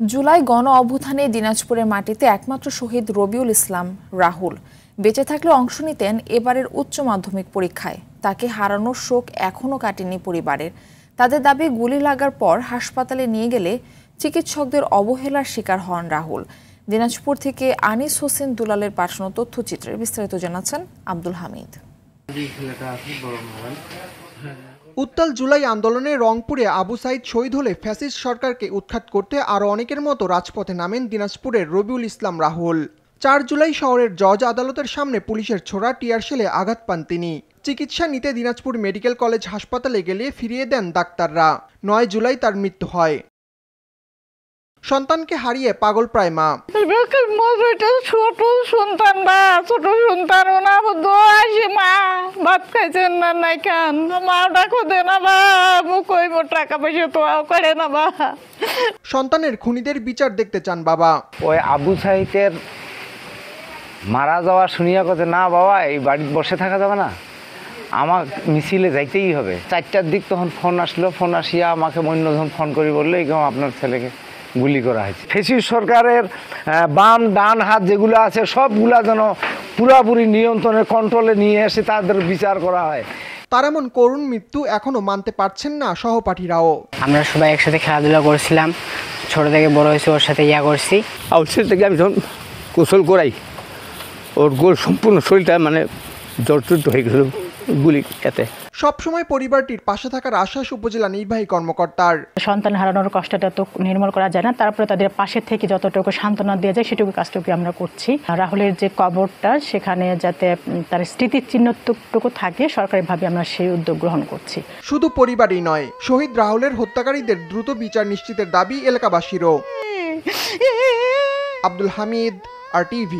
জুলাই গণ অভ্যুত্থানে দিনাজপুরের মাটিতে একমাত্র শহীদ রবিউল ইসলাম রাহুল বেঁচে থাকলে অংশ নিতেন এবারের উচ্চ মাধ্যমিক পরীক্ষায়। তাকে হারানোর শোক এখনও কাটেনি পরিবারের। তাদের দাবি, গুলি লাগার পর হাসপাতালে নিয়ে গেলে চিকিৎসকদের অবহেলার শিকার হন রাহুল। দিনাজপুর থেকে আনিস হোসেন দুলালের পাঠানো তথ্যচিত্রে বিস্তারিত জানাচ্ছেন আব্দুল হামিদ। উত্তাল জুলাই আন্দোলনে রংপুরে আবু সাইদ শহীদ হলে ফ্যাসিস্ট সরকারকে উৎখাত করতে আরও অনেকের মতো রাজপথে নামেন দিনাজপুরের রবিউল ইসলাম রাহুল। 4 জুলাই শহরের জজ আদালতের সামনে পুলিশের ছোড়া টিয়ার শেলে আঘাত পান তিনি। চিকিৎসা নিতে দিনাজপুর মেডিকেল কলেজ হাসপাতালে গেলে ফিরিয়ে দেন ডাক্তাররা। 9 জুলাই তার মৃত্যু হয়। সন্তানকে হারিয়ে পাগল প্রায় মা। ছোট সন্তান মা ভাত খাইছেন না নাই খান মা ডাকো দে না বা কইব টাকা পয়সা তো করে না বা। সন্তানের খুনিদের বিচার দেখতে চান বাবা। ওই আবু সাইদের মারা যাওয়া শুনিয়া কথা না বাবা এই বাড়িতে বসে থাকা যাবে না, আমার মিছিলে যাইতেই হবে। 4টার দিক তখন ফোন আসলো, ফোন আসিয়া আমাকে মন্যজন ফোন করি বললো এরকম আপনার ছেলেকে গুলি করা হয়েছে। ফ্যাসিস্ট সরকারের বাম ডান হাত যেগুলো আছে সবগুলা যেন পুরাপুরি নিয়ন্ত্রণের কন্ট্রোলে নিয়ে এসে তাদের বিচার করা হয়। তার এমন করুণ মৃত্যু এখনো মানতে পারছেন না সহপাঠীরাও। আমরা সবাই একসাথে খেলাধুলা করছিলাম, ছোট থেকে বড় হয়েছে, ওর সাথে করছি। আউটসাইড থেকে আমি যখন গোসল করাই ওর গোল সম্পূর্ণ শরীরটা জর্জরিত হয়ে গেছিল গুলি এতে। সবসময় পরিবারটির পাশে থাকার আশ্বাস উপজেলা নির্বাহী কর্মকর্তার। সন্তান হারানোর কষ্টটা তো নির্মূল করা যায় না, তারপরে তাদের পাশে থেকে যতটুকু সান্ত্বনা দেওয়া যায় সেটুকু কাজটুকু আমরা করছি। রাহুলের যে কবরটা সেখানে যাতে তার স্মৃতিচিহ্নটুকু থাকে সরকারিভাবে আমরা সেই উদ্যোগ গ্রহণ করছি। শুধু পরিবারই নয়, শহীদ রাহুলের হত্যাকারীদের দ্রুত বিচার নিশ্চিতের দাবি এলাকাবাসীরও। আব্দুল হামিদ, RTV।